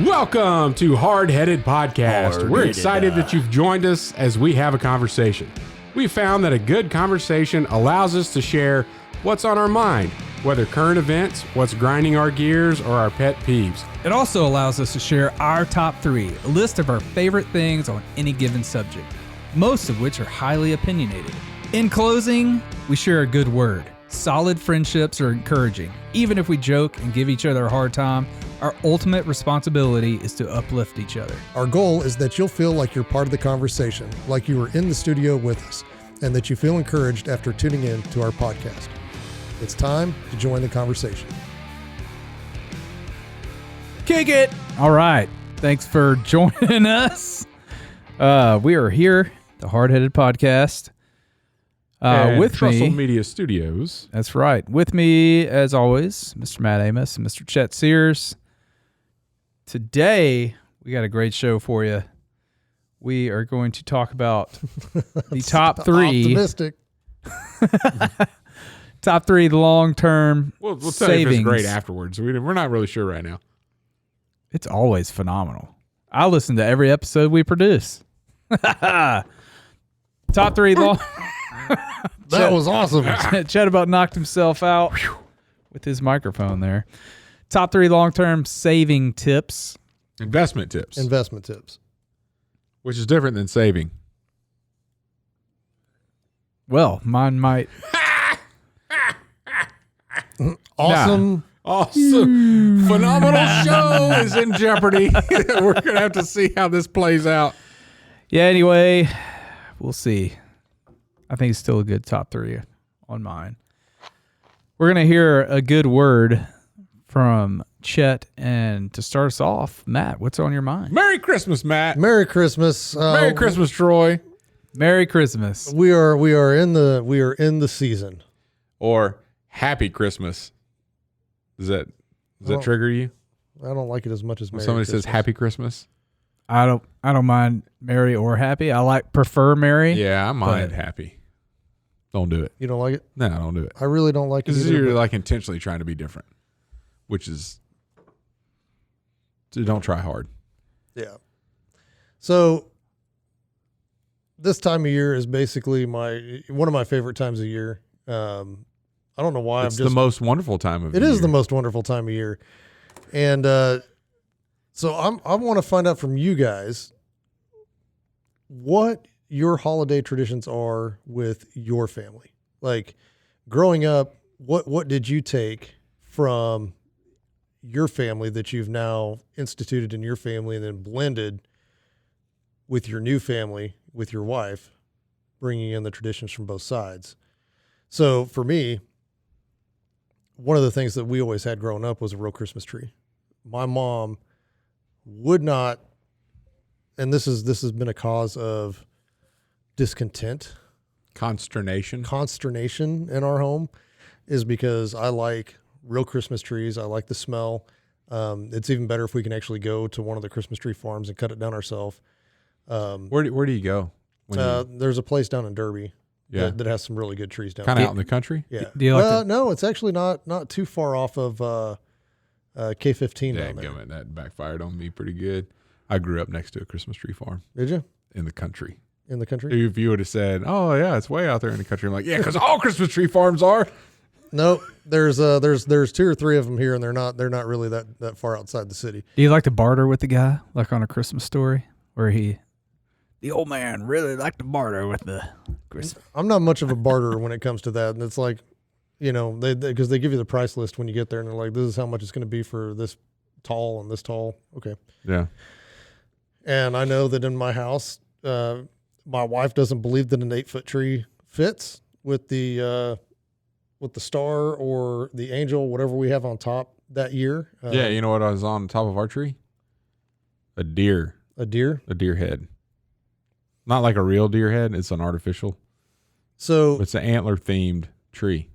Welcome to Hardheaded Podcast. We're excited that you've joined us as we have a conversation. We found that a good conversation allows us to share what's on our mind, whether current events, what's grinding our gears, or our pet peeves. It also allows us to share our top 3, a list of our favorite things on any given subject, most of which are highly opinionated. In closing, we share a good word. Solid friendships are encouraging. Even if we joke and give each other a hard time, our ultimate responsibility is to uplift each other. Our goal is that you'll feel like you're part of the conversation, like you were in the studio with us, and that you feel encouraged after tuning in to our podcast. It's time to join the conversation. Kick it! All right. Thanks for joining us. We are here, the Hardheaded Podcast. With Trussell me, Media Studios. That's right. With me, as always, Mr. Matt Amos and Mr. Chet Sears. Today, we got a great show for you. We are going to talk about the top 3. Optimistic. Top 3 long-term We'll tell savings. you if it's great afterwards. We're not really sure right now. It's always phenomenal. I listen to every episode we produce. Top 3 long. That was awesome. Chet about knocked himself out with his microphone there. Top 3 long-term saving tips. Investment tips. Investment tips. Which is different than saving. Well, mine might. Awesome. Awesome. Phenomenal show is in jeopardy. We're going to have to see how this plays out. Yeah, anyway, we'll see. I think it's still a good top 3 on mine. We're going to hear a good word from Chet. And to start us off, Matt, what's on your mind? Merry Christmas, Matt. Merry Christmas. Merry Christmas, Troy. Merry Christmas. We are in the season. Or Happy Christmas. Does that trigger you? I don't like it as much as When Merry somebody Christmas. says Happy Christmas? I don't mind merry or happy. I prefer merry. Yeah, I mind happy. Don't do it. You don't like it? No, don't do it. I really don't like it Because either, you're but like intentionally trying to be different, which is, so don't try hard. yeah. So this time of year is basically one of my favorite times of year. I don't know why. It's the most wonderful time of the year. It is the most wonderful time of year. And so I want to find out from you guys what your holiday traditions are with your family. Like growing up, what did you take from your family that you've now instituted in your family and then blended with your new family, with your wife, bringing in the traditions from both sides? So for me, one of the things that we always had growing up was a real Christmas tree. My mom would not, and this has been a cause of discontent, consternation in our home, is because I like real Christmas trees. I like the smell. It's even better if we can actually go to one of the Christmas tree farms and cut it down ourselves. Where do you go? There's a place down in Derby Yeah. that has some really good trees down Kind there. of out in the country? Yeah. Do you like Well, no, it's actually not too far off of K15 down there. Dadgummit, that backfired on me pretty good. I grew up next to a Christmas tree farm Did you? in the country. In the country? If you would have said, "Oh yeah, it's way out there in the country," I'm like, "Yeah, because all Christmas tree farms are." No, there's 2 or 3 of them here, and they're not really that far outside the city. Do you like to barter with the guy, like on A Christmas Story, where the old man really liked to barter with the Christmas? I'm not much of a barterer when it comes to that, and it's like, because they give you the price list when you get there, and they're like, "This is how much it's going to be for this tall and this tall." Okay. Yeah. And I know that in my house, my wife doesn't believe that an 8-foot tree fits with the star or the angel, whatever we have on top that year. Yeah, you know what was on top of our tree? A deer. A deer. A deer head. Not like a real deer head. It's an artificial. So It's an antler-themed tree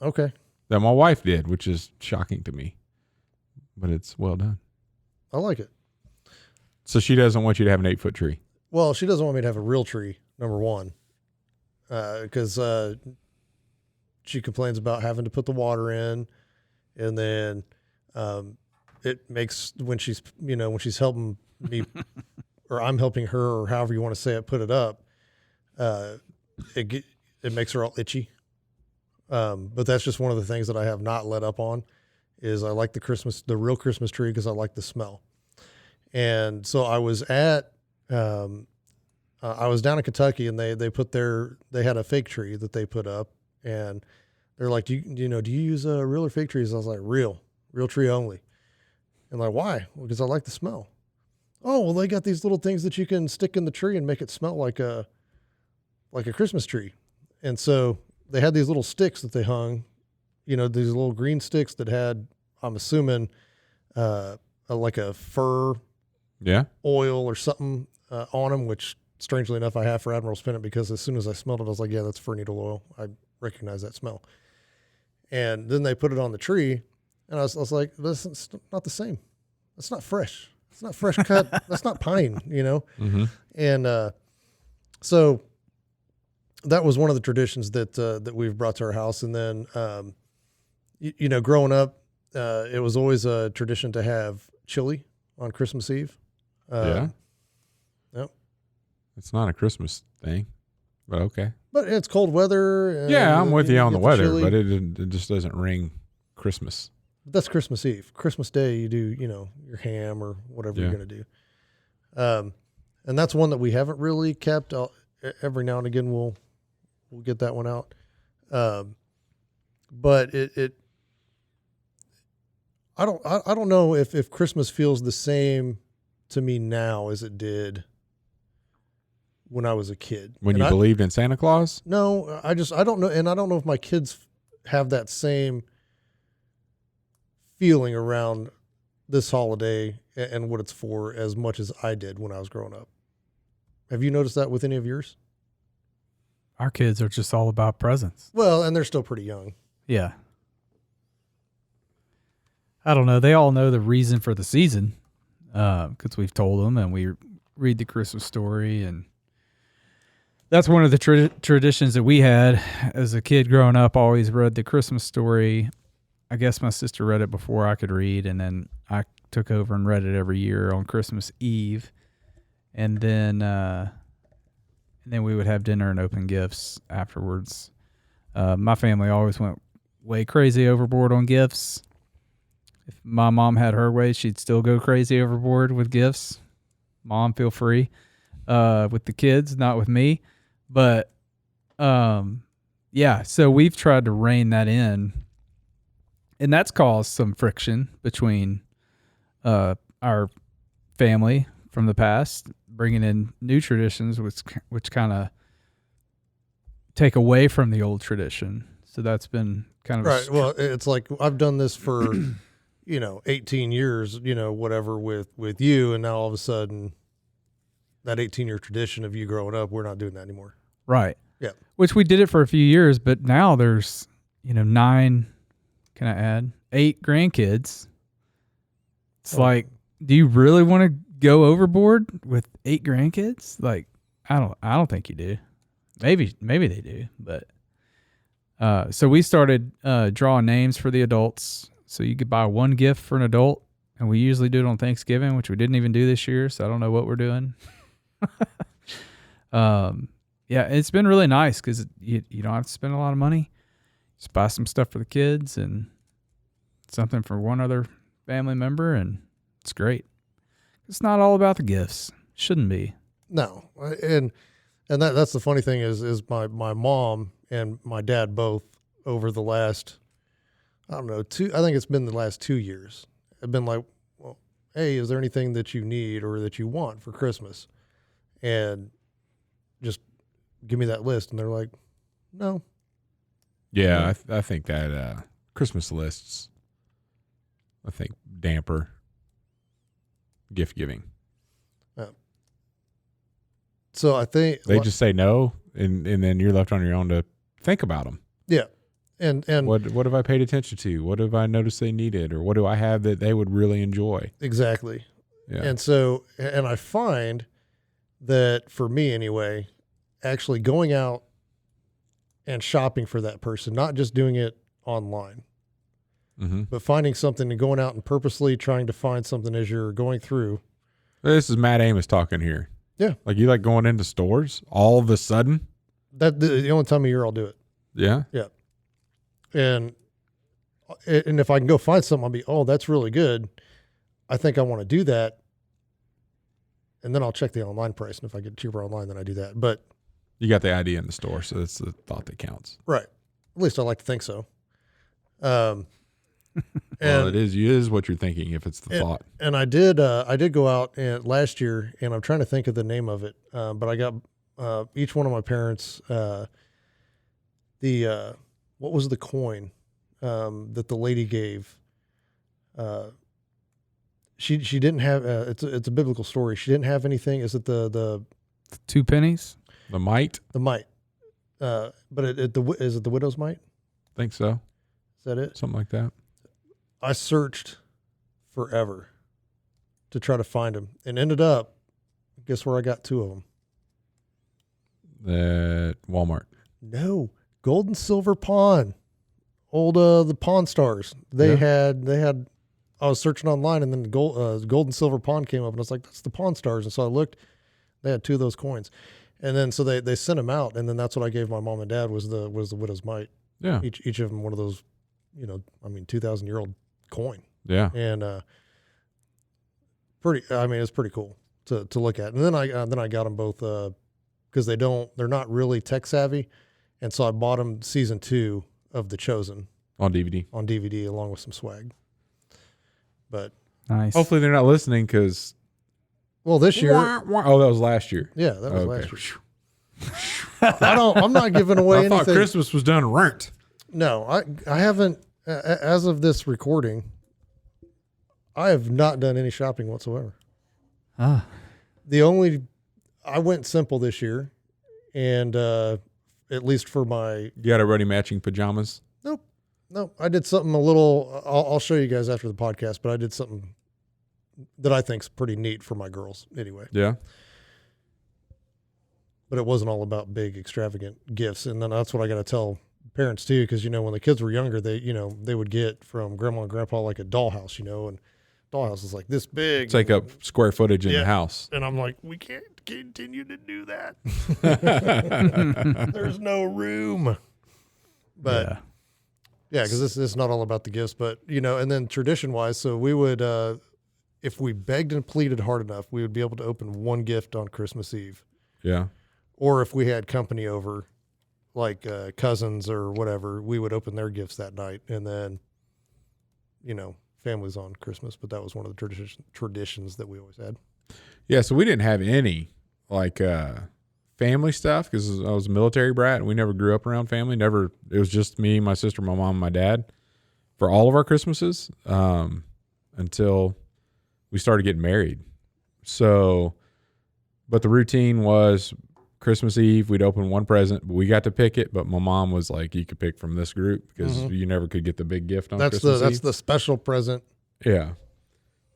okay, that my wife did, which is shocking to me. But it's well done. I like it. So she doesn't want you to have an 8-foot tree. Well, she doesn't want me to have a real tree, number one, because she complains about having to put the water in, and then it makes when she's helping me or I'm helping her or however you want to say it, put it up, it makes her all itchy. But that's just one of the things that I have not let up on is I like the real Christmas tree because I like the smell. And so I was I was down in Kentucky and they had a fake tree that they put up and they're like, do you use real or fake trees? I was like, real tree only. And like, why? Well, because I like the smell. Oh, well, they got these little things that you can stick in the tree and make it smell like a Christmas tree. And so they had these little sticks that they hung, these little green sticks that had, I'm assuming, like a fir oil or something on them, which strangely enough, I have for Admiral's Pennant because as soon as I smelled it, I was like, yeah, that's fir needle oil. I recognize that smell. And then they put it on the tree and I was like, this is not the same. That's not fresh. It's not fresh cut. That's not pine, Mm-hmm. And so that was one of the traditions that we've brought to our house. And then, growing up, it was always a tradition to have chili on Christmas Eve. Yeah. Yep. It's not a Christmas thing, but okay. But it's cold weather. Yeah, I'm with you on the weather, chili. but it just doesn't ring Christmas. That's Christmas Eve. Christmas Day, you do, your ham or whatever you're going to do. And that's one that we haven't really kept. Every now and again, we'll get that one out. But I don't know if Christmas feels the same to me now as it did when I was a kid. When you believed in Santa Claus? No, I don't know. And I don't know if my kids have that same feeling around this holiday and what it's for as much as I did when I was growing up. Have you noticed that with any of yours? Our kids are just all about presents. Well, and they're still pretty young. Yeah. I don't know. They all know the reason for the season because we've told them and we read the Christmas story. And that's one of the traditions that we had as a kid growing up, always read the Christmas story. I guess my sister read it before I could read, and then I took over and read it every year on Christmas Eve. And then we would have dinner and open gifts afterwards. My family always went way crazy overboard on gifts. If my mom had her way, she'd still go crazy overboard with gifts. Mom, feel free with the kids, not with me. But, so we've tried to rein that in. And that's caused some friction between our family from the past, bringing in new traditions, which kind of take away from the old tradition. So that's been kind of right. Well, it's like I've done this for 18 years, whatever with you, and now all of a sudden that 18-year tradition of you growing up, we're not doing that anymore. Right. Yeah. Which we did it for a few years, but now there's 9. Can I add 8 grandkids? It's like, do you really want to go overboard with 8 grandkids? Like, I don't think you do. Maybe they do, but so we started drawing names for the adults. So you could buy one gift for an adult, and we usually do it on Thanksgiving, which we didn't even do this year. So I don't know what we're doing. It's been really nice because you don't have to spend a lot of money. Just buy some stuff for the kids and something for one other family member, and it's great. It's not all about the gifts. Shouldn't be. No, and that's the funny thing is my mom and my dad both over the last, I don't know, I think it's been the last 2 years, have been like, well, hey, is there anything that you need or that you want for Christmas? And just give me that list. And they're like, no. Yeah, I think that Christmas lists, I think, damper gift giving. So I think they just say no, and then you're left on your own to think about them. Yeah, and what have I paid attention to? What have I noticed they needed, or what do I have that they would really enjoy? Exactly. Yeah. And so, and I find that for me anyway, actually going out and shopping for that person, not just doing it online, But finding something and going out and purposely trying to find something as you're going through. This is Matt Amos talking here. Yeah. Like you like going into stores all of a sudden? That's the only time of year I'll do it. Yeah. Yeah. And if I can go find something, I'll be, oh, that's really good. I think I want to do that. And then I'll check the online price. And if I get cheaper online, then I do that. But you got the idea in the store, so that's the thought that counts. Right. At least I like to think so. Well, it is what you're thinking if it's the thought. And I did go out and last year, and I'm trying to think of the name of it. But I got each one of my parents what was the coin that the lady gave? She didn't have. It's a biblical story. She didn't have anything. Is it the 2 pennies? The mite? The mite. But is it the widow's mite? I think so. Is that it? Something like that. I searched forever to try to find them, and ended up, guess where I got 2 of them? At Walmart. No, Gold and Silver Pawn. Old the Pawn Stars. They had. I was searching online, and then the Gold and Silver Pawn came up, and I was like, "That's the Pawn Stars." And so I looked. They had 2 of those coins, and then so they sent them out, and then that's what I gave my mom and dad was the widow's mite. Yeah. Each of them one of those, 2,000-year-old coin. Yeah. And it's pretty cool to look at. And then I got them both because they're not really tech savvy, and so I bought them season 2 of The Chosen On DVD along with some swag. But Nice. hopefully they're not listening because this year, that was last year. yeah, that was last year. I'm not giving away anything. I thought Christmas was done right. No, I haven't. As of this recording, I have not done any shopping whatsoever. I went simple this year, and at least for my. You got everybody matching pajamas? Nope. I did something a little. I'll show you guys after the podcast, but I did something that I think's pretty neat for my girls. Anyway. Yeah. But it wasn't all about big extravagant gifts, and then that's what I got to tell parents too, because when the kids were younger, they would get from grandma and grandpa like a dollhouse, and dollhouse is like this big, take up square footage in the house, and I'm like, we can't continue to do that. There's no room. But because this is not all about the gifts, but and then tradition wise, so we would if we begged and pleaded hard enough, we would be able to open one gift on Christmas Eve. Yeah. Or if we had company over, like cousins or whatever, we would open their gifts that night, and then, families on Christmas. But that was one of the traditions that we always had. Yeah, so we didn't have any family stuff because I was a military brat and we never grew up around family. Never. It was just me, my sister, my mom, and my dad for all of our Christmases until we started getting married. So, but the routine was Christmas Eve, we'd open one present, but we got to pick it. But my mom was like, you could pick from this group because you never could get the big gift on Christmas Eve. That's the special present. Yeah.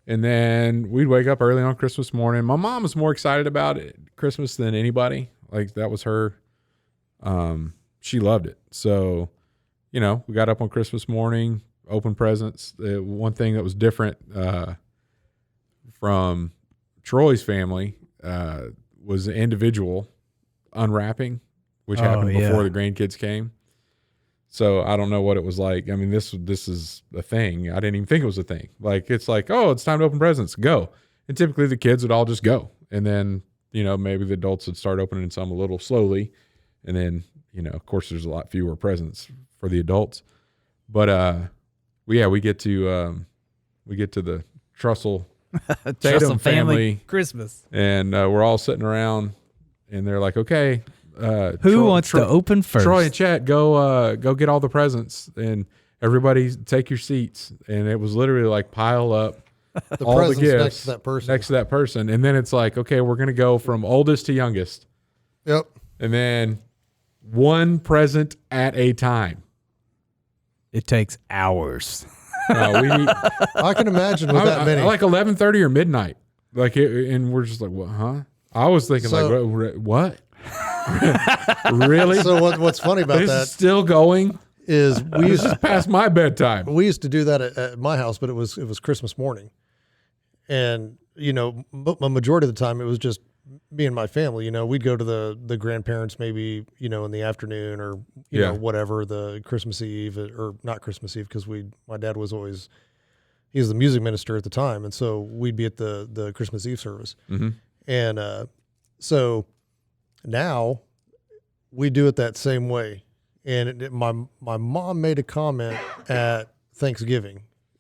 And then we'd wake up early on Christmas morning. My mom was more excited about Christmas than anybody. Like that was her. She loved it. So, we got up on Christmas morning, opened presents. One thing that was different from Troy's family was individual unwrapping, which happened before the grandkids came. So I don't know what it was like. I mean, this is a thing. I didn't even think it was a thing. Like, it's like, oh, it's time to open presents. Go. And typically the kids would all just go. And then, maybe the adults would start opening some a little slowly. And then, of course, there's a lot fewer presents for the adults. But we get to the Trussell Trussell family Christmas. And we're all sitting around and they're like, okay, who wants to open first? Troy and Chet, go get all the presents and everybody take your seats. And it was literally like pile up all the gifts next to that person. And then it's like, okay, we're going to go from oldest to youngest. Yep. And then one present at a time. It takes hours. I can imagine with that many. Like 11:30 or midnight. And we're just like, what, huh? I was thinking what? Really? So what's funny about this that is still going? is we This is past my bedtime. We used to do that at my house, but it was Christmas morning, and a majority of the time it was just me and my family. We'd go to the grandparents maybe in the afternoon or whatever, the Christmas Eve or not Christmas Eve, because my dad was always, he was the music minister at the time, and so we'd be at the Christmas Eve service, and so now we do it that same way. And my mom made a comment at Thanksgiving.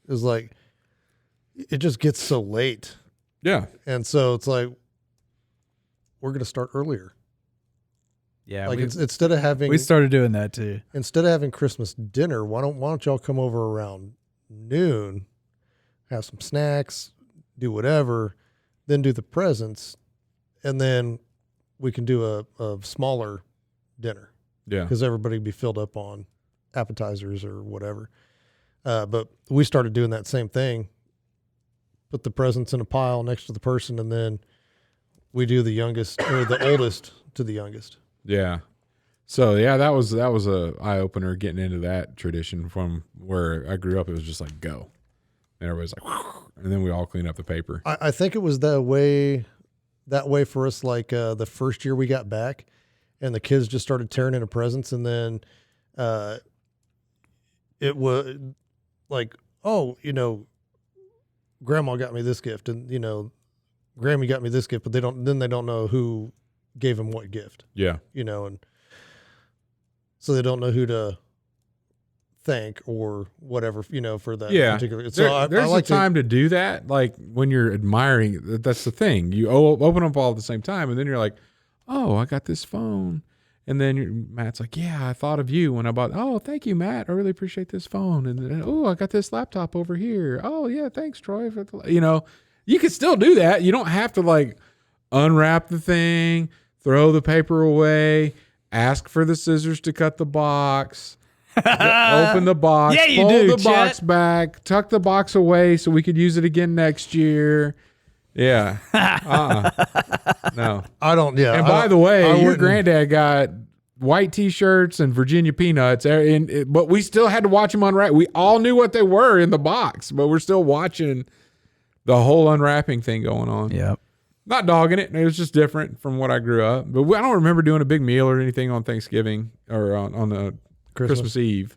It was like, it just gets so late. Yeah. And so it's like, we're going to start earlier. Yeah. Like instead of having, we started doing that too. Instead of having Christmas dinner, why don't y'all come over around noon, have some snacks, do whatever, then do the presents, and then we can do a smaller dinner. Yeah. Because everybody would be filled up on appetizers or whatever. But we started doing that same thing. Put the presents in a pile next to the person, and then we do the youngest or the oldest to the youngest. Yeah. So yeah, that was a eye opener getting into that tradition. From where I grew up, it was just like go, and everybody's like, and then we all clean up the paper. I think it was that way for us. Like the first year we got back. And the kids just started tearing into presents, and then it was like, oh, Grandma got me this gift, and Grammy got me this gift, but they don't know who gave him what gift. Yeah, and so they don't know who to thank or whatever, for that particular. So there's like a time to do that, like when you're admiring. That's the thing. You open up all at the same time, and then you're like, oh, I got this phone. And then Matt's like, yeah, I thought of you when I bought, oh, thank you, Matt. I really appreciate this phone. And then, oh, I got this laptop over here. Oh, yeah, thanks, Troy. You can still do that. You don't have to like unwrap the thing, throw the paper away, ask for the scissors to cut the box, open the box, fold the box back, tuck the box away so we could use it again next year. Yeah. No. I don't. Yeah. And by the way, your granddad got white T-shirts and Virginia peanuts, but we still had to watch them unwrap. We all knew what they were in the box, but we're still watching the whole unwrapping thing going on. Yep. Not dogging it. It was just different from what I grew up. But I don't remember doing a big meal or anything on Thanksgiving or on the Christmas Eve.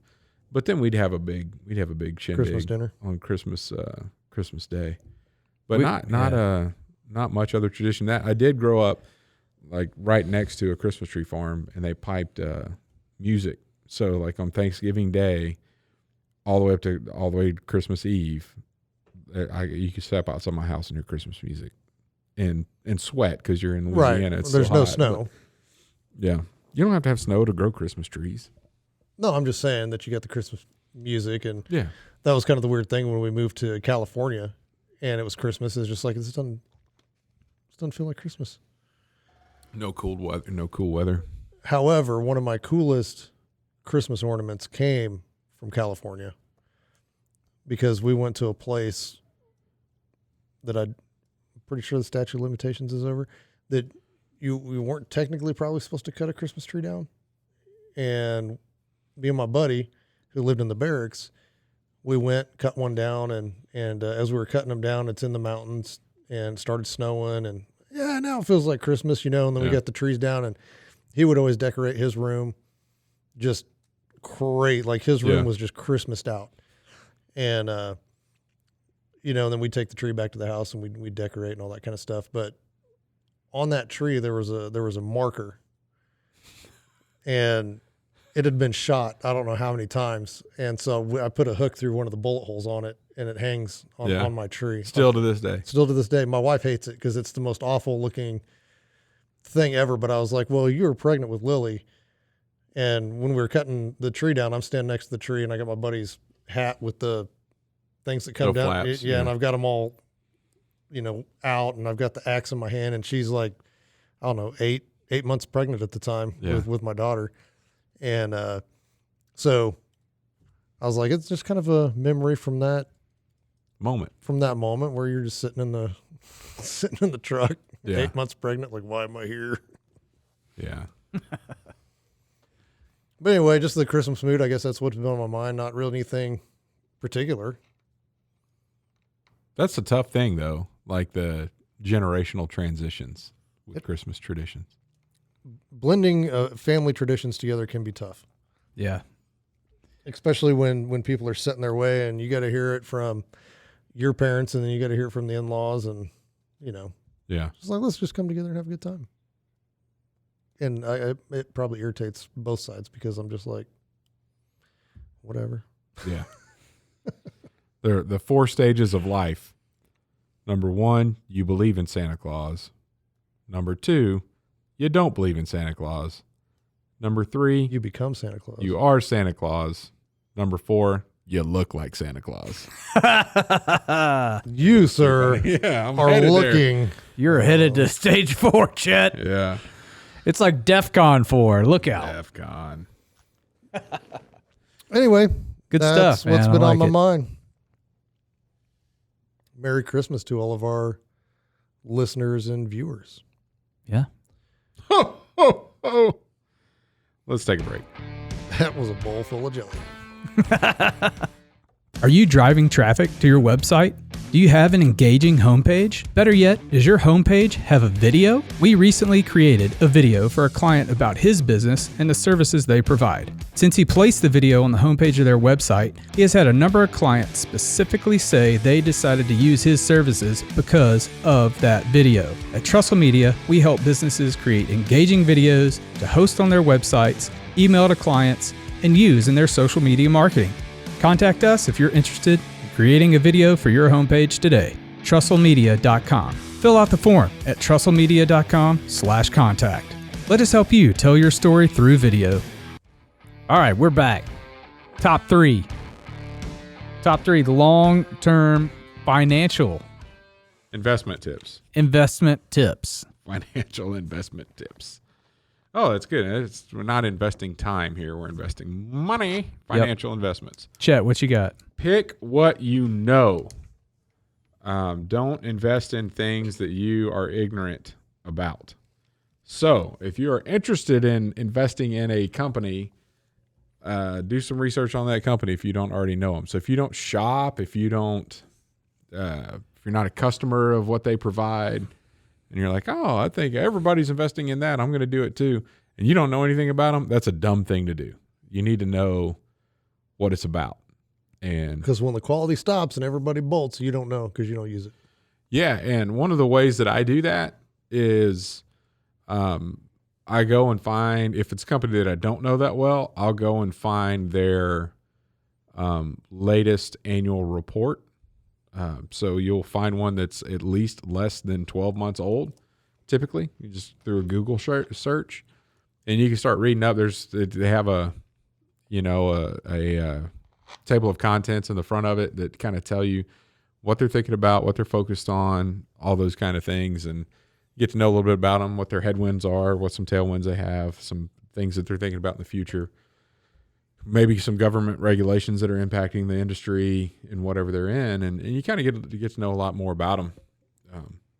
But then we'd have a big shindig Christmas dinner on Christmas Day. But not much other tradition. That I did grow up like right next to a Christmas tree farm, and they piped music. So like on Thanksgiving Day, all the way to Christmas Eve, you could step outside my house and hear Christmas music, and sweat because you're in Louisiana. Right. It's There's so no hot, snow. Yeah, you don't have to have snow to grow Christmas trees. No, I'm just saying that you got the Christmas music, and Yeah, that was kind of the weird thing when we moved to California. And it was Christmas. It's just like, it doesn't feel like Christmas. no cool weather. However, one of my coolest Christmas ornaments came from California because we went to a place that I'm pretty sure the statute of limitations is over, that we weren't technically probably supposed to cut a Christmas tree down. And me and my buddy who lived in the barracks, we went, cut one down, and as we were cutting them down, it's in the mountains and started snowing, and now it feels like Christmas, and then we got the trees down, and he would always decorate his room just great. Like his room was just Christmased out. And, then we'd take the tree back to the house and we'd decorate and all that kind of stuff. But on that tree, there was a marker, and it had been shot, I don't know how many times. And so I put a hook through one of the bullet holes on it, and it hangs on my tree. Still to this day. Still to this day. My wife hates it because it's the most awful looking thing ever. But I was like, well, you were pregnant with Lily. And when we were cutting the tree down, I'm standing next to the tree, and I got my buddy's hat with the things that come down. Flaps, and I've got them all, out, and I've got the axe in my hand, and she's like, I don't know, eight months pregnant at the time with my daughter. And so I was like, it's just kind of a memory from that moment where you're just sitting in the truck, 8 months pregnant. Like, why am I here? Yeah. But anyway, just the Christmas mood. I guess that's what's been on my mind. Not really anything particular. That's a tough thing, though, like the generational transitions with Christmas traditions. Blending family traditions together can be tough. Yeah. Especially when people are set in their way and you got to hear it from your parents and then you got to hear it from the in-laws and, Yeah. It's like, let's just come together and have a good time. And it probably irritates both sides because I'm just like, whatever. Yeah. The 4 stages of life. Number 1, you believe in Santa Claus. Number 2, you don't believe in Santa Claus. Number 3, You become Santa Claus. you are Santa Claus. Number 4, you look like Santa Claus. You, sir, Yeah, I'm are headed looking. You're headed to stage 4, Chet. there. Yeah. It's like DEFCON 4. Look out. DEFCON. Anyway, Good that's stuff, man. what's I been on like my it. mind. Merry Christmas to all of our listeners and viewers. Yeah. Ho, ho, ho. Let's take a break. That was a bowl full of jelly. Are you driving traffic to your website? Do you have an engaging homepage? Better yet, does your homepage have a video? We recently created a video for a client about his business and the services they provide. Since he placed the video on the homepage of their website, he has had a number of clients specifically say they decided to use his services because of that video. At Trussell Media, we help businesses create engaging videos to host on their websites, email to clients, and use in their social media marketing. Contact us if you're interested in creating a video for your homepage today. TrussellMedia.com. Fill out the form at TrussellMedia.com/contact. Let us help you tell your story through video. All right, we're back. Top 3. Top 3 long-term financial Investment tips. Investment tips. Financial investment tips. Oh, that's good. We're not investing time here. We're investing money. Financial investments. Chet, what you got? Pick what you know. Don't invest in things that you are ignorant about. So if you are interested in investing in a company, do some research on that company if you don't already know them. So if you don't shop, if you're not a customer of what they provide, and you're like, oh, I think everybody's investing in that, I'm going to do it too, and you don't know anything about them, that's a dumb thing to do. You need to know what it's about. And Because when the quality stops and everybody bolts, you don't know because you don't use it. yeah, and one of the ways that I do that is I go and find, if it's a company that I don't know that well, I'll go and find their latest annual report. So you'll find one that's at least less than 12 months old, typically. You just through a Google search, and you can start reading up. They have a table of contents in the front of it that kind of tell you what they're thinking about, what they're focused on, all those kind of things, and get to know a little bit about them, what their headwinds are, what some tailwinds they have, some things that they're thinking about in the future. Maybe some government regulations that are impacting the industry and whatever they're in, and you kind of get to know a lot more about them.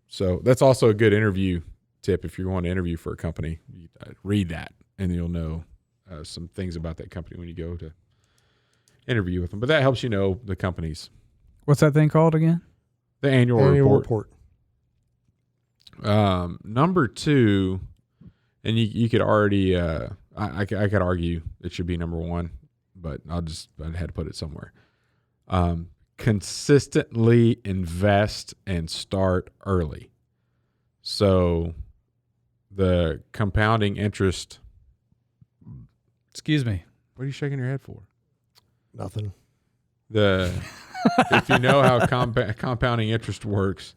So that's also a good interview tip if you're going to interview for a company. Read that, and you'll know some things about that company when you go to interview with them. But that helps you know the companies. What's that thing called again? The annual report. report. Number 2, and you could already. I could argue it should be number 1, but I had to put it somewhere. Consistently invest and start early. So the compounding interest. Excuse me. What are you shaking your head for? Nothing. If you know how compounding interest works,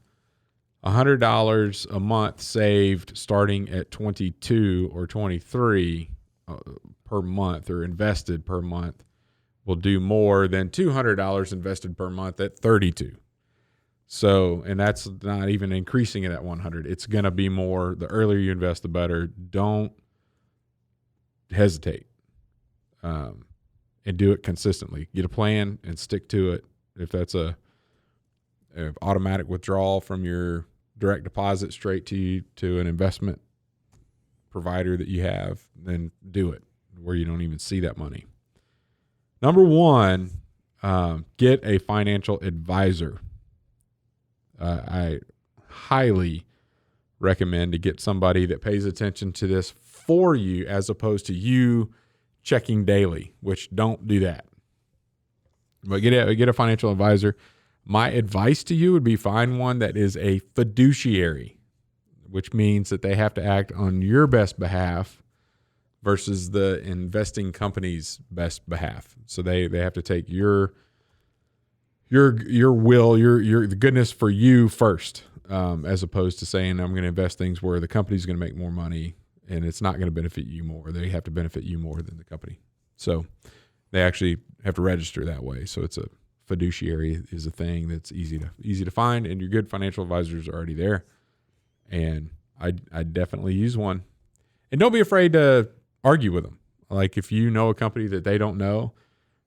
$100 a month saved starting at 22 or 23 per month, or invested per month, will do more than $200 invested per month at 32. So, and that's not even increasing it at 100. It's going to be more. The earlier you invest, the better. Don't hesitate, and do it consistently. Get a plan and stick to it. If that's a automatic withdrawal from your direct deposit straight to an investment provider that you have, then do it. where you don't even see that money. Number one, get a financial advisor. I highly recommend to get somebody that pays attention to this for you as opposed to you checking daily, which don't do that. But get a financial advisor. My advice to you would be find one that is a fiduciary, which means that they have to act on your best behalf versus the investing company's best behalf. So they have to take your will, the goodness for you first, as opposed to saying I'm going to invest things where the company's going to make more money and it's not going to benefit you more. They have to benefit you more than the company. So they actually have to register that way. So it's a fiduciary is a thing that's easy to find, and your good financial advisors are already there. And I definitely use one. And don't be afraid to argue with them. Like if you know a company that they don't know,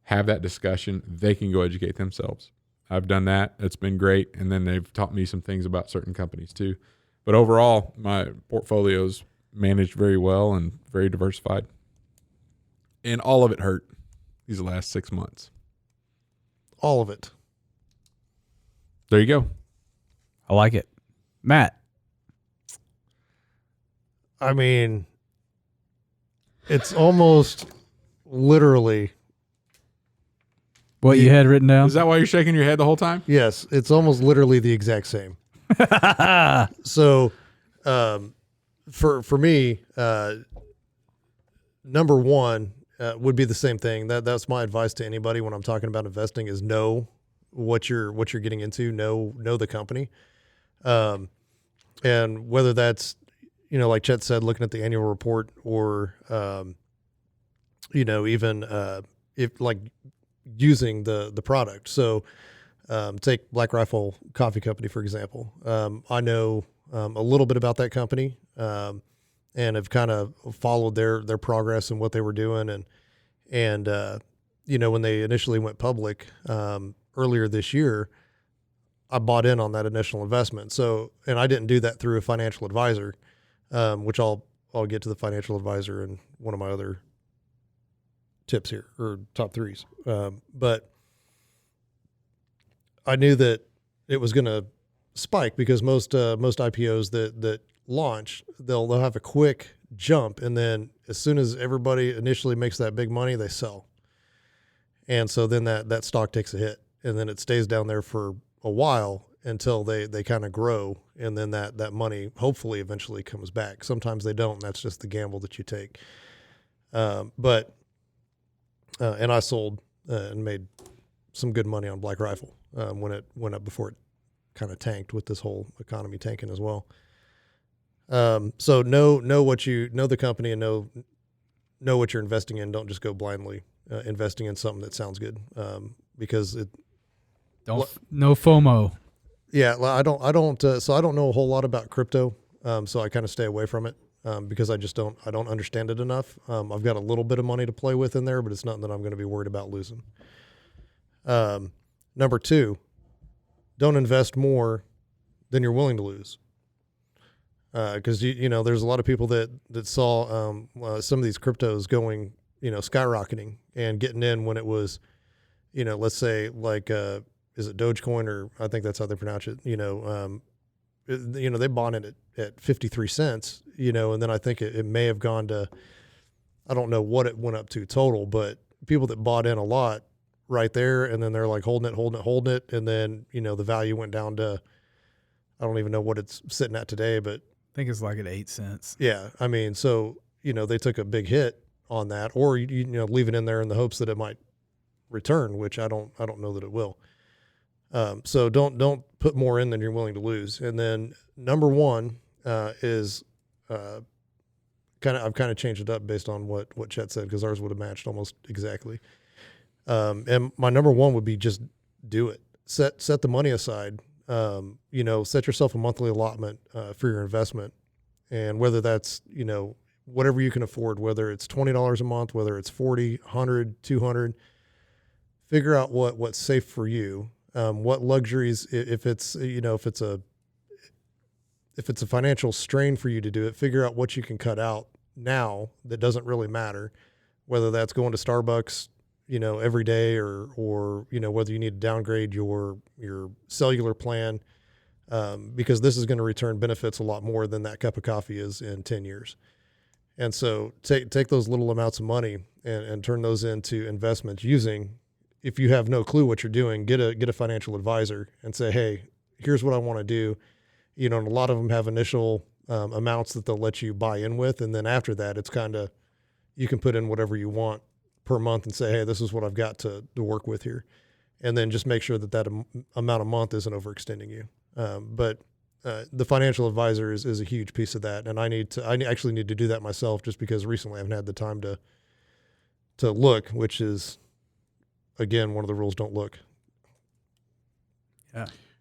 have that discussion. They can go educate themselves. I've done that. It's been great. And then they've taught me some things about certain companies too. But overall, my portfolio's managed very well and very diversified. And all of it hurt these last 6 months. All of it. There you go. I like it. Matt. I mean, it's almost literally. What you had written down? Is that why you're shaking your head the whole time? Yes, it's almost literally the exact same. So, for me, number one would be the same thing. That's my advice to anybody when I'm talking about investing: is know what you're getting into, know the company, and whether that's like Chet said, looking at the annual report, or even if like using the product. So take Black Rifle Coffee Company, for example. I know a little bit about that company and have kind of followed their progress and what they were doing. And when they initially went public earlier this year, I bought in on that initial investment. So, and I didn't do that through a financial advisor, which I'll get to the financial advisor in one of my other tips here, or top threes. But I knew that it was going to spike because most IPOs that launch, they'll have a quick jump, and then as soon as everybody initially makes that big money, they sell. And so then that stock takes a hit, and then it stays down there for a while until they kind of grow, and then that money hopefully eventually comes back. Sometimes they don't, and that's just the gamble that you take. And I sold and made some good money on Black Rifle when it went up before it kind of tanked with this whole economy tanking as well. So know the company and know what you're investing in. Don't just go blindly investing in something that sounds good, because No FOMO. Yeah, I don't. So I don't know a whole lot about crypto. So I kind of stay away from it. Because I don't understand it enough. I've got a little bit of money to play with in there, but it's nothing that I'm going to be worried about losing. Number two, don't invest more than you're willing to lose. Because there's a lot of people that saw some of these cryptos going, skyrocketing and getting in when it was, let's say like is it Dogecoin, or I think that's how they pronounce it. They bought it at 53 cents, and then I think it may have gone to, I don't know what it went up to total, but people that bought in a lot right there, and then they're like holding it. And then, the value went down to, I don't even know what it's sitting at today, but I think it's like at 8 cents. yeah. I mean, so, they took a big hit on that, or, leave it in there in the hopes that it might return, which I don't know that it will. So don't put more in than you're willing to lose. And then number one is I've kind of changed it up based on what Chet said, because ours would have matched almost exactly. And my number one would be just do it. Set the money aside. Set yourself a monthly allotment for your investment, and whether that's whatever you can afford, whether it's $20 a month, whether it's $40, $100, $200, figure out what's safe for you. What luxuries, if it's a financial strain for you to do it, figure out what you can cut out now that doesn't really matter. whether that's going to Starbucks, every day or, whether you need to downgrade your cellular plan, because this is going to return benefits a lot more than that cup of coffee is in 10 years. And so take those little amounts of money and turn those into investments using, if you have no clue what you're doing, get a financial advisor and say, hey, here's what I want to do. And a lot of them have initial amounts that they'll let you buy in with. And then after that, it's kind of, you can put in whatever you want per month and say, hey, this is what I've got to work with here. And then just make sure that amount a month isn't overextending you. But the financial advisor is a huge piece of that. And I actually need to do that myself, just because recently I haven't had the time to look, which is, again, one of the rules: don't look.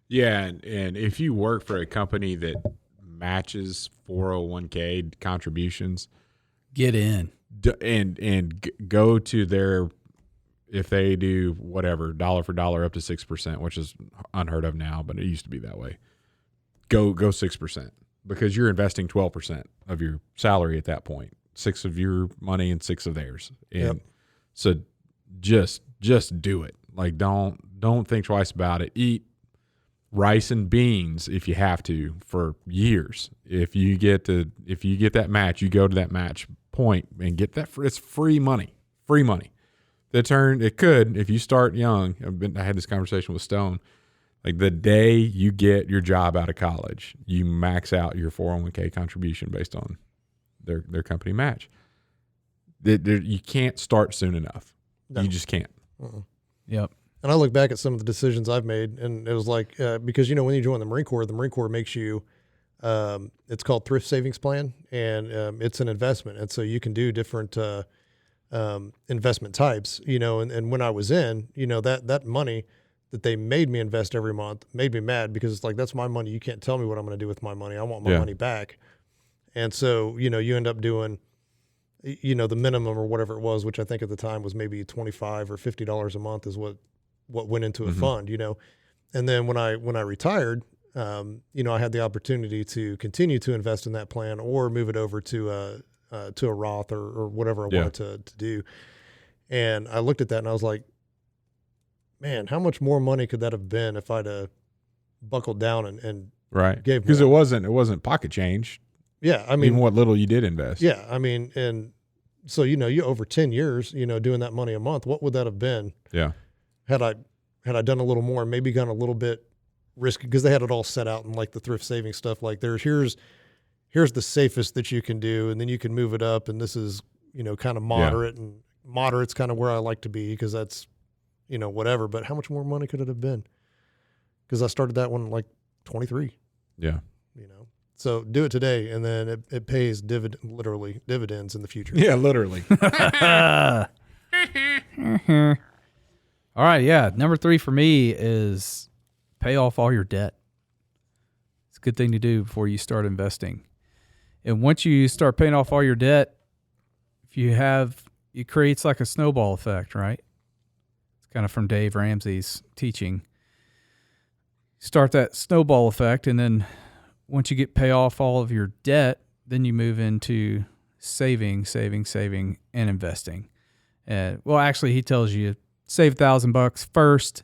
Yeah. And if you work for a company that matches 401k contributions, get in and go to their, if they do whatever, dollar for dollar up to 6%, which is unheard of now, but it used to be that way. Go 6%, because you're investing 12% of your salary at that point, 6 of your money and 6 of theirs. And so just do it. Like, don't think twice about it. Eat rice and beans if you have to for years. If you get that match, you go to that match point and get that. It's free money. It could, if you start young. I had this conversation with Stone. Like, the day you get your job out of college, you max out your 401k contribution based on their company match. You can't start soon enough. No. You just can't. Yep. And I look back at some of the decisions I've made, and it was like, because, when you join the Marine Corps makes you, it's called Thrift Savings Plan, and it's an investment. And so you can do different investment types, and when I was in, that money that they made me invest every month made me mad, because it's like, that's my money. You can't tell me what I'm going to do with my money. I want my money back. And so, you end up doing, the minimum or whatever it was, which I think at the time was maybe $25 or $50 a month is what went into a fund, And then when I retired, I had the opportunity to continue to invest in that plan or move it over to a Roth or whatever I wanted to do. And I looked at that and I was like, man, how much more money could that have been if I'd buckled down and right. gave because it wasn't pocket change. Yeah. I mean, even what little you did invest. Yeah. I mean, and so, you over 10 years, doing that money a month, what would that have been? Yeah. Had I done a little more, maybe gone a little bit risky, because they had it all set out in like the thrift saving stuff. Like here's the safest that you can do. And then you can move it up. And this is, kind of moderate, and moderate's kind of where I like to be, because that's, whatever. But how much more money could it have been? Because I started that one like 23. Yeah. So do it today, and then it pays literally dividends in the future. Yeah, literally. All right, yeah. Number 3 for me is pay off all your debt. It's a good thing to do before you start investing. And once you start paying off all your debt, it creates like a snowball effect, right? It's kind of from Dave Ramsey's teaching. Start that snowball effect, and then once you pay off all of your debt, then you move into saving, and investing. Well, actually, he tells you save $1,000 first,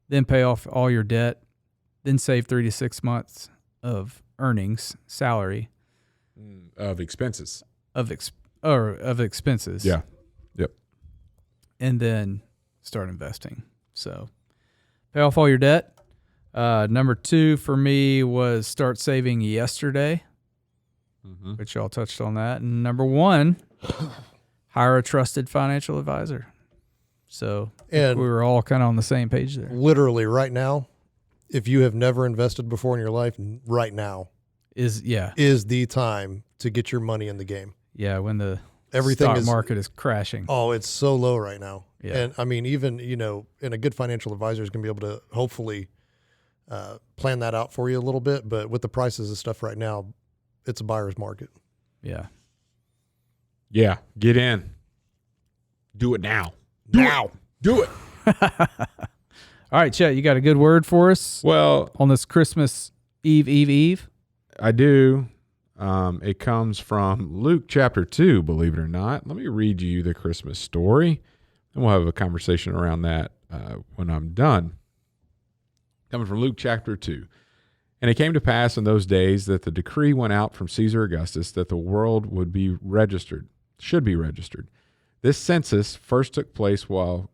then pay off all your debt, then save 3 to 6 months of earnings, salary, of expenses, of expenses. Yeah. Yep. And then start investing. So pay off all your debt. Number 2 for me was start saving yesterday, which y'all touched on that. And number 1, hire a trusted financial advisor. So we were all kind of on the same page there. Literally right now, if you have never invested before in your life, right now is the time to get your money in the game. Yeah, when the stock market is crashing. Oh, it's so low right now. Yeah. And I mean, even, and a good financial advisor is going to be able to hopefully plan that out for you a little bit. But with the prices of stuff right now, it's a buyer's market. Yeah. Yeah. Get in. Do it now. Do it. All right, Chet, you got a good word for us? Well, on this Christmas Eve? I do. It comes from Luke chapter 2, believe it or not. Let me read you the Christmas story, and we'll have a conversation around that when I'm done. Coming from Luke chapter 2. And it came to pass in those days that the decree went out from Caesar Augustus that the world should be registered. This census first took place while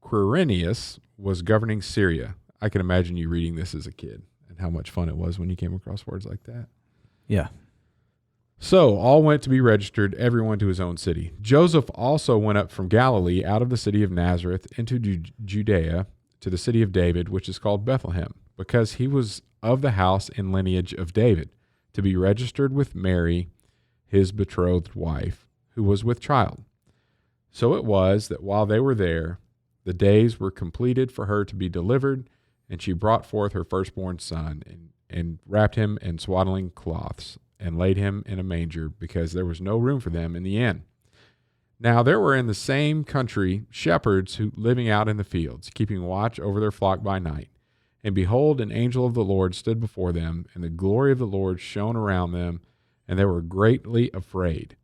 Quirinius was governing Syria. I can imagine you reading this as a kid and how much fun it was when you came across words like that. Yeah. So all went to be registered, everyone to his own city. Joseph also went up from Galilee out of the city of Nazareth into Judea to the city of David, which is called Bethlehem, because he was of the house and lineage of David, to be registered with Mary, his betrothed wife, who was with child. So it was that while they were there, the days were completed for her to be delivered, and she brought forth her firstborn son, and wrapped him in swaddling cloths, and laid him in a manger, because there was no room for them in the inn. Now there were in the same country shepherds living out in the fields, keeping watch over their flock by night. And behold, an angel of the Lord stood before them, and the glory of the Lord shone around them, and they were greatly afraid.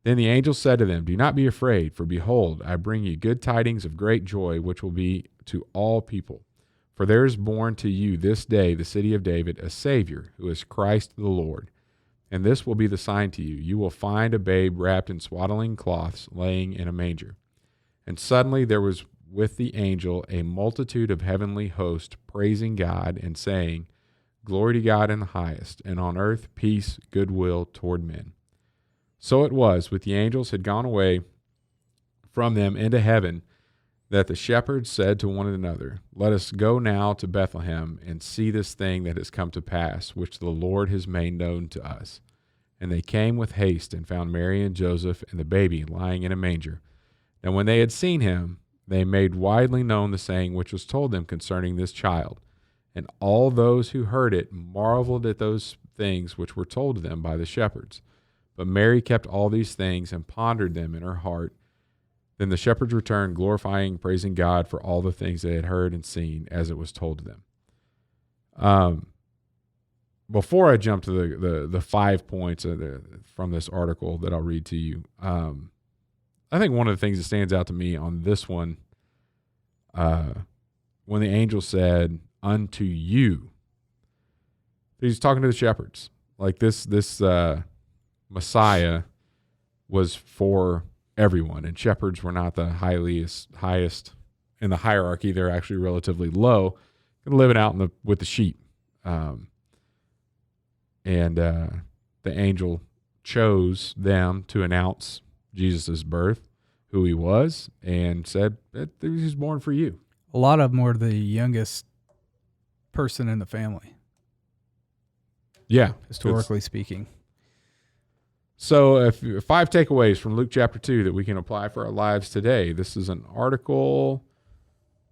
Then the angel said to them, Do not be afraid, for behold, I bring you good tidings of great joy, which will be to all people. For there is born to you this day the city of David a Savior, who is Christ the Lord. And this will be the sign to you. You will find a babe wrapped in swaddling cloths, laying in a manger. And suddenly there was with the angel a multitude of heavenly hosts, praising God and saying, Glory to God in the highest, and on earth peace, goodwill toward men. So it was, with the angels had gone away from them into heaven, that the shepherds said to one another, Let us go now to Bethlehem, and see this thing that has come to pass, which the Lord has made known to us. And they came with haste, and found Mary and Joseph and the baby lying in a manger. And when they had seen him, they made widely known the saying which was told them concerning this child. And all those who heard it marveled at those things which were told to them by the shepherds. But Mary kept all these things and pondered them in her heart. Then the shepherds returned, glorifying, praising God for all the things they had heard and seen as it was told to them. Before I jump to the 5 points from this article that I'll read to you, I think one of the things that stands out to me on this one, when the angel said, unto you, he's talking to the shepherds. Like this Messiah was for everyone, and shepherds were not the highest in the hierarchy. They're actually relatively low, living out with the sheep. And the angel chose them to announce Jesus' birth, who he was, and said that he was born for you. A lot of them were the youngest person in the family. Yeah. Historically speaking. So if 5 takeaways from Luke chapter 2 that we can apply for our lives today. This is an article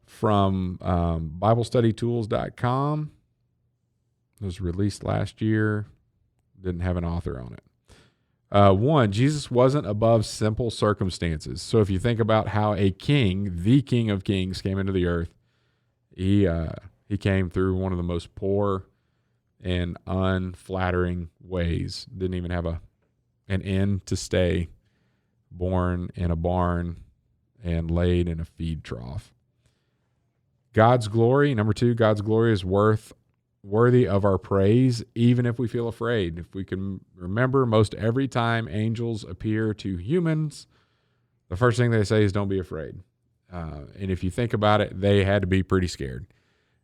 from BibleStudyTools.com. It was released last year. Didn't have an author on it. 1, Jesus wasn't above simple circumstances. So if you think about how a king, the King of Kings, came into the earth, he came through one of the most poor and unflattering ways. Didn't even have an inn to stay, born in a barn and laid in a feed trough. God's glory, number 2, God's glory is worthy of our praise, even if we feel afraid. If we can remember, most every time angels appear to humans, the first thing they say is, don't be afraid. And if you think about it, they had to be pretty scared.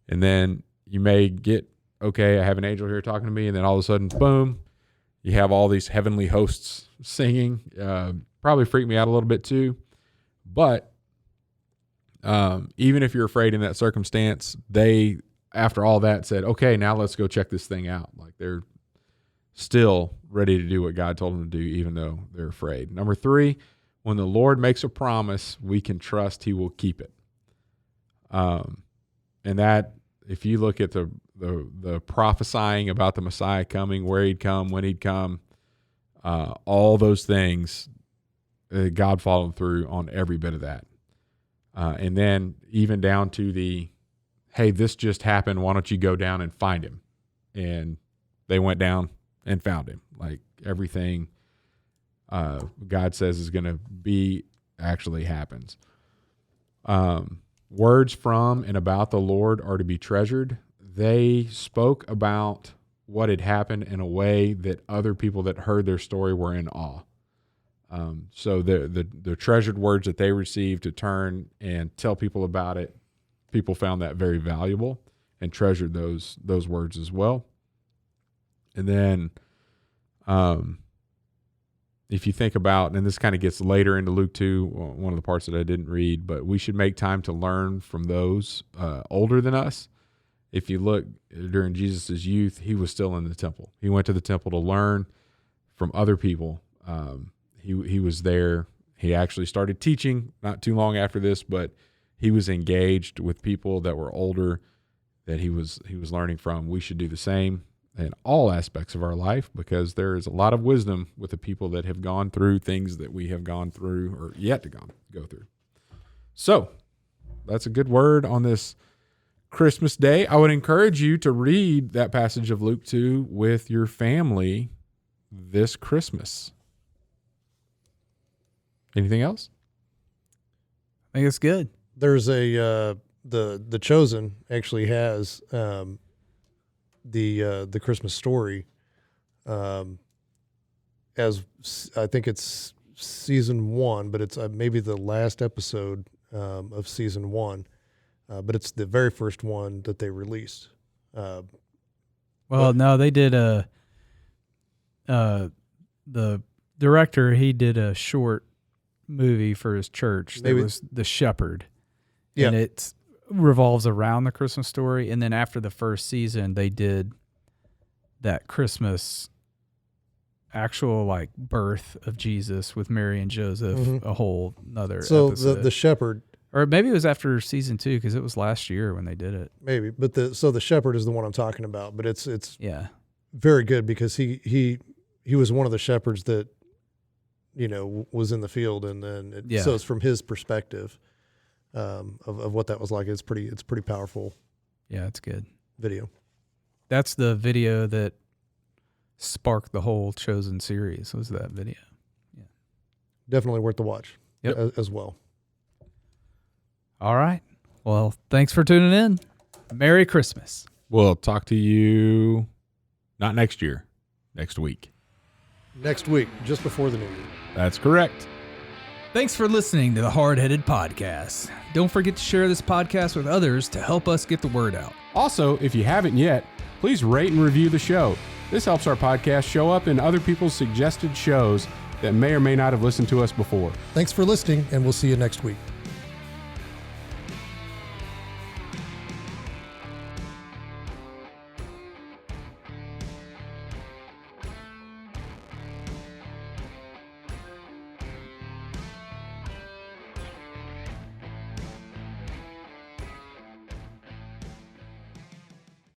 And then you may get, okay, I have an angel here talking to me, and then all of a sudden, boom, you have all these heavenly hosts singing. Probably freaked me out a little bit too. But even if you're afraid in that circumstance, they, after all that, said, okay, now let's go check this thing out. Like, they're still ready to do what God told them to do, even though they're afraid. Number 3, when the Lord makes a promise, we can trust he will keep it. And that, if you look at the prophesying about the Messiah coming, where he'd come, when he'd come, all those things, God followed through on every bit of that. And then even down to the, hey, this just happened, why don't you go down and find him? And they went down and found him. Like everything God says is going to be actually happens. Words from and about the Lord are to be treasured. They spoke about what had happened in a way that other people that heard their story were in awe. So the treasured words that they received to turn and tell people about it, people found that very valuable and treasured those words as well. And then, if you think about, and this kind of gets later into Luke 2, one of the parts that I didn't read, but we should make time to learn from those older than us. If you look during Jesus' youth, he was still in the temple. He went to the temple to learn from other people. He was there. He actually started teaching not too long after this, but he was engaged with people that were older that he was learning from. We should do the same in all aspects of our life, because there is a lot of wisdom with the people that have gone through things that we have gone through or yet to go through. So that's a good word on this Christmas Day. I would encourage you to read that passage of Luke 2 with your family this Christmas. Anything else? I think it's good. There's the Chosen actually has the Christmas story, as I think it's season 1, but it's maybe the last episode of season 1, but it's the very first one that they released. No, they did the director, he did a short movie for his church that was The Shepherd. Yeah. And it revolves around the Christmas story. And then after the first season, they did that Christmas actual like birth of Jesus with Mary and Joseph, a whole nother episode. The Shepherd, or maybe it was after season 2, because it was last year when they did it. maybe, but the Shepherd is the one I'm talking about. But it's Yeah. very good because he was one of the shepherds that was in the field, and then so it's from his perspective of what that was like. It's pretty powerful. Yeah, it's good Video. That's the video that sparked the whole Chosen series, was that video. Definitely worth the watch. Yep. As well. All right. Well, thanks for tuning in. Merry Christmas. We'll talk to you not next year, next week. Next week, just before the new year. That's correct. Thanks for listening to the Hardheaded Podcast. Don't forget to share this podcast with others to help us get the word out. Also, if you haven't yet, please rate and review the show. This helps our podcast show up in other people's suggested shows that may or may not have listened to us before. Thanks for listening, and we'll see you next week.